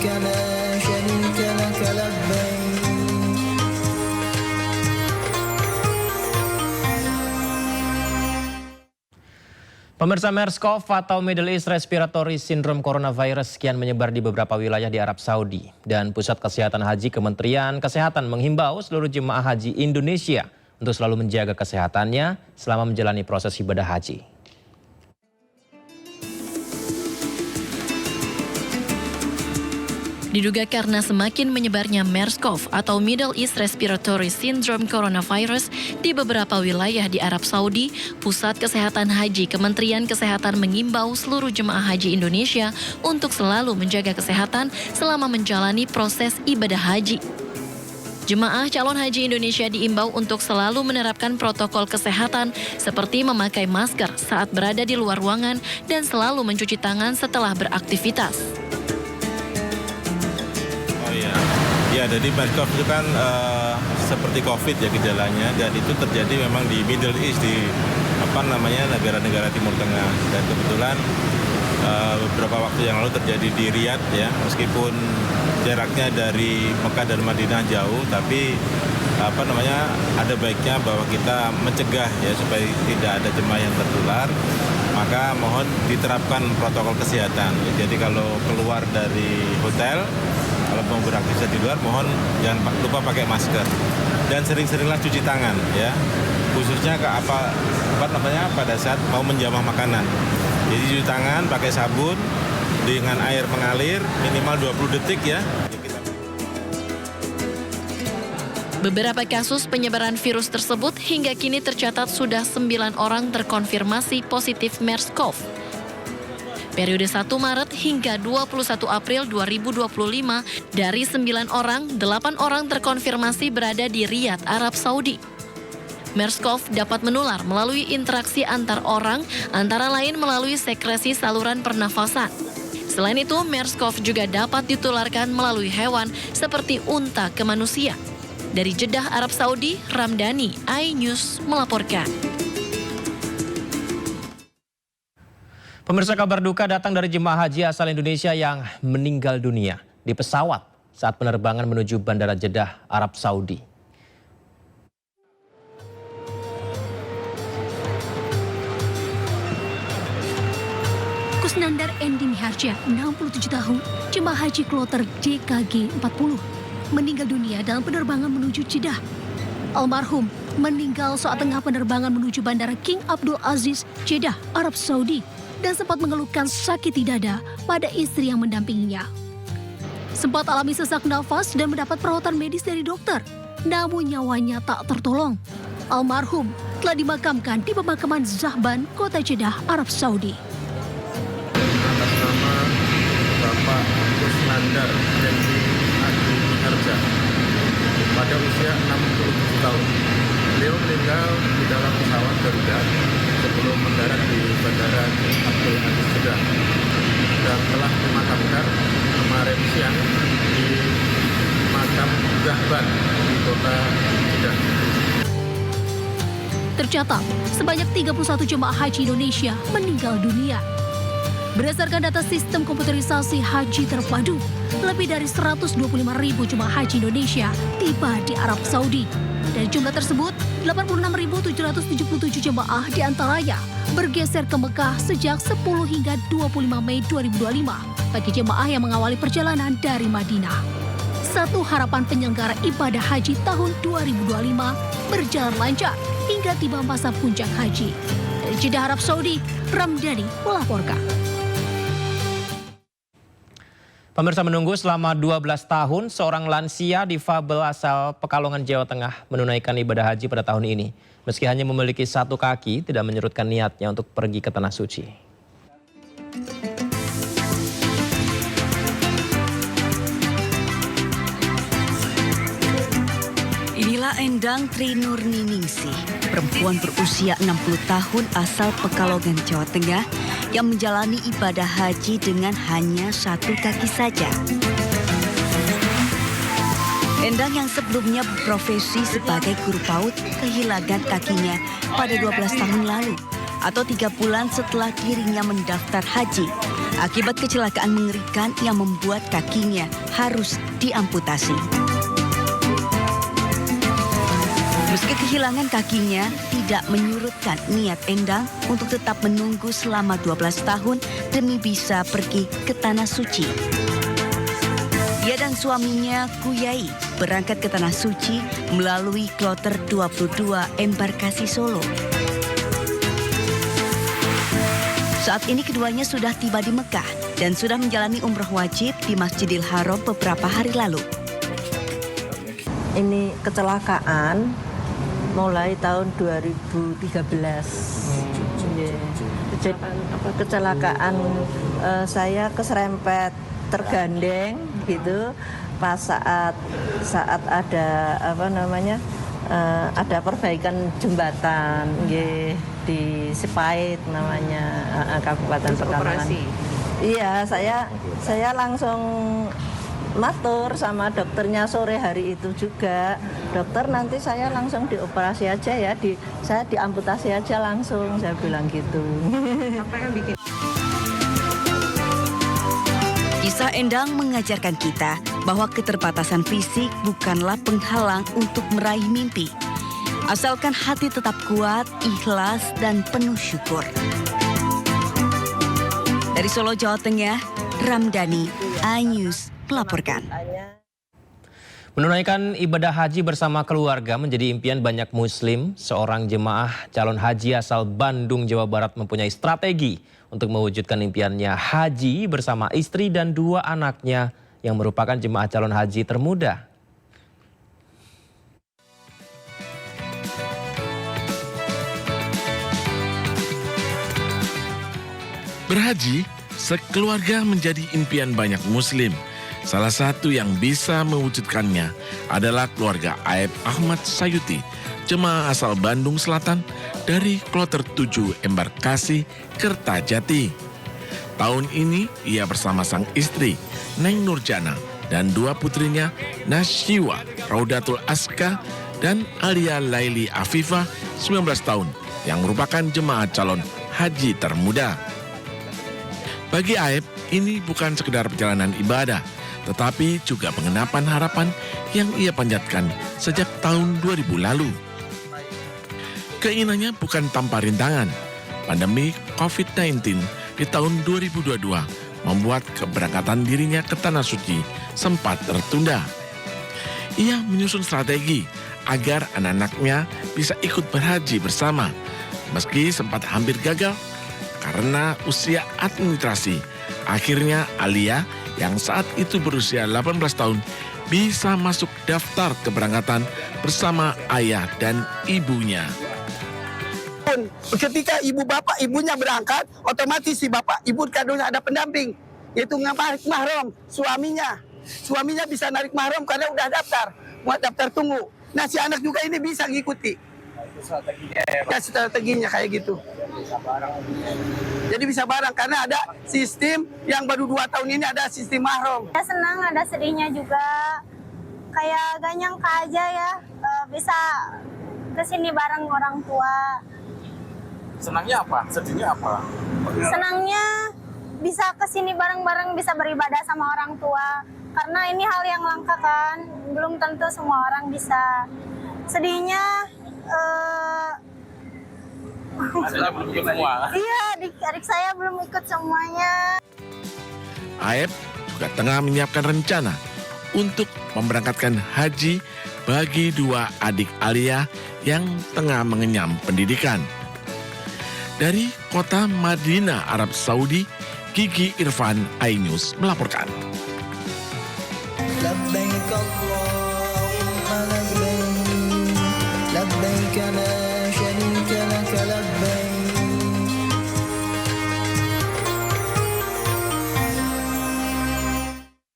لا شريك لك لبيك. Pemirsa, MERS-CoV atau Middle East Respiratory Syndrome Coronavirus kian menyebar di beberapa wilayah di Arab Saudi. Dan Pusat Kesehatan Haji Kementerian Kesehatan menghimbau seluruh jemaah haji Indonesia untuk selalu menjaga kesehatannya selama menjalani proses ibadah haji. Diduga karena semakin menyebarnya MERS-CoV atau Middle East Respiratory Syndrome Coronavirus di beberapa wilayah di Arab Saudi, Pusat Kesehatan Haji Kementerian Kesehatan mengimbau seluruh jemaah haji Indonesia untuk selalu menjaga kesehatan selama menjalani proses ibadah haji. Jemaah calon haji Indonesia diimbau untuk selalu menerapkan protokol kesehatan seperti memakai masker saat berada di luar ruangan dan selalu mencuci tangan setelah beraktivitas. Ya, jadi MERS-CoV itu kan seperti COVID ya gejalanya, dan itu terjadi memang di Middle East, di negara-negara Timur Tengah. Dan kebetulan beberapa waktu yang lalu terjadi di Riyadh ya, meskipun jaraknya dari Mekah dan Madinah jauh, tapi ada baiknya bahwa kita mencegah ya supaya tidak ada jemaah yang tertular. Maka mohon diterapkan protokol kesehatan. Jadi kalau keluar dari hotel, kalau mau beraktivitas di luar, mohon jangan lupa pakai masker dan sering-seringlah cuci tangan ya, khususnya pada saat mau menjamah makanan. Jadi cuci tangan pakai sabun dengan air mengalir minimal 20 detik ya. Beberapa kasus penyebaran virus tersebut hingga kini tercatat sudah 9 orang terkonfirmasi positif MERS-CoV. Periode 1 Maret hingga 21 April 2025, dari 9 orang, 8 orang terkonfirmasi berada di Riyadh, Arab Saudi. MERS-CoV dapat menular melalui interaksi antar orang, antara lain melalui sekresi saluran pernafasan. Selain itu, MERS-CoV juga dapat ditularkan melalui hewan seperti unta ke manusia. Dari Jeddah, Arab Saudi, Ramdhani, iNews melaporkan. Pemirsa, kabar duka datang dari jemaah haji asal Indonesia yang meninggal dunia di pesawat saat penerbangan menuju Bandara Jeddah, Arab Saudi. Kusnandar Endi Miharja, 67 tahun, jemaah haji kloter JKG 40, meninggal dunia dalam penerbangan menuju Jeddah. Almarhum meninggal saat tengah penerbangan menuju Bandara King Abdul Aziz, Jeddah, Arab Saudi, dan sempat mengeluhkan sakit di dada pada istri yang mendampinginya. Sempat alami sesak nafas dan mendapat perawatan medis dari dokter, namun nyawanya tak tertolong. Almarhum telah dimakamkan di pemakaman Zahban, kota Jeddah, Arab Saudi. Atas nama Bapak Kusnandar Endi Miharja pada usia 67 tahun. Beliau meninggal di dalam pesawat Garuda sebelum mendarat di Bandara Abdul Aziz Jeddah dan telah dimakamkan kemarin siang di makam Zahban di kota Jeddah. Tercatat, sebanyak 31 jemaah haji Indonesia meninggal dunia. Berdasarkan data sistem komputerisasi haji terpadu, lebih dari 125.000 jemaah haji Indonesia tiba di Arab Saudi. Dari jumlah tersebut, 86.777 jemaah diantaranya bergeser ke Mekah sejak 10 hingga 25 Mei 2025 bagi jemaah yang mengawali perjalanan dari Madinah. Satu harapan penyelenggara ibadah haji tahun 2025 berjalan lancar hingga tiba masa puncak haji. Dari Jeddah, Arab Saudi, Ramdhani melaporkan. Pemirsa, menunggu selama 12 tahun, seorang lansia difabel asal Pekalongan, Jawa Tengah menunaikan ibadah haji pada tahun ini. Meski hanya memiliki satu kaki, tidak menyurutkan niatnya untuk pergi ke Tanah Suci. Inilah Endang Trinurniningsih, perempuan berusia 60 tahun asal Pekalongan, Jawa Tengah yang menjalani ibadah haji dengan hanya satu kaki saja. Endang yang sebelumnya berprofesi sebagai guru PAUD kehilangan kakinya pada 12 tahun lalu atau 3 bulan setelah dirinya mendaftar haji akibat kecelakaan mengerikan yang membuat kakinya harus diamputasi. Meski kehilangan kakinya, tidak menyurutkan niat Endang untuk tetap menunggu selama 12 tahun demi bisa pergi ke Tanah Suci. Dia dan suaminya, Kuyai, berangkat ke Tanah Suci melalui kloter 22 embarkasi Solo. Saat ini keduanya sudah tiba di Mekah dan sudah menjalani umroh wajib di Masjidil Haram beberapa hari lalu. Ini kecelakaan mulai tahun 2013. Kecelakaan saya keserempet tergandeng gitu pas saat ada ada perbaikan jembatan di Sepait namanya, Kabupaten Pekalongan. Iya, saya langsung matur sama dokternya sore hari itu juga. Dokter, nanti saya langsung dioperasi aja ya, saya diamputasi aja langsung, saya bilang gitu. Kisah Endang mengajarkan kita bahwa keterbatasan fisik bukanlah penghalang untuk meraih mimpi. Asalkan hati tetap kuat, ikhlas, dan penuh syukur. Dari Solo, Jawa Tengah, Ramdhani, iNews melaporkan. Menunaikan ibadah haji bersama keluarga menjadi impian banyak Muslim. Seorang jemaah calon haji asal Bandung, Jawa Barat mempunyai strategi untuk mewujudkan impiannya haji bersama istri dan 2 anaknya yang merupakan jemaah calon haji termuda. Berhaji, sekeluarga menjadi impian banyak Muslim. Salah satu yang bisa mewujudkannya adalah keluarga Aep Ahmad Sayuti, jemaah asal Bandung Selatan dari kloter 7 embarkasi Kertajati. Tahun ini ia bersama sang istri, Neng Nurjana, dan 2 putrinya, Nasyiwa Raudatul Aska dan Alia Laili Afifah, 19 tahun, yang merupakan jemaah calon haji termuda. Bagi Aep, ini bukan sekedar perjalanan ibadah, tetapi juga pengenapan harapan yang ia panjatkan sejak tahun 2000 lalu. Keinginannya bukan tanpa rintangan. Pandemi COVID-19 di tahun 2022 membuat keberangkatan dirinya ke Tanah Suci sempat tertunda. Ia menyusun strategi agar anak-anaknya bisa ikut berhaji bersama, meski sempat hampir gagal karena usia administrasi. Akhirnya Alia yang saat itu berusia 18 tahun bisa masuk daftar keberangkatan bersama ayah dan ibunya. Ketika ibunya berangkat, otomatis si bapak ibu kandungnya ada pendamping, yaitu narik mahram suaminya. Suaminya bisa narik mahram karena udah daftar, buat daftar tunggu. Nah si anak juga ini bisa ngikuti. Strateginya kayak gitu. Jadi bisa bareng karena ada sistem yang baru 2 tahun ini ada sistem mahram. Ya senang, ada sedihnya juga. Kayak gak nyangka aja ya bisa kesini bareng orang tua. Senangnya apa? Sedihnya apa? Senangnya bisa kesini bareng-bareng, bisa beribadah sama orang tua. Karena ini hal yang langka kan, belum tentu semua orang bisa. Sedihnya belum ikut semua. Iya, adik saya belum ikut semuanya. Aep juga tengah menyiapkan rencana untuk memberangkatkan haji bagi 2 adik Alia yang tengah mengenyam pendidikan. Dari kota Madinah, Arab Saudi, Gigi Irfan, iNews melaporkan. لبيك اللهم لبيك لبيك لا شريك لك لبيك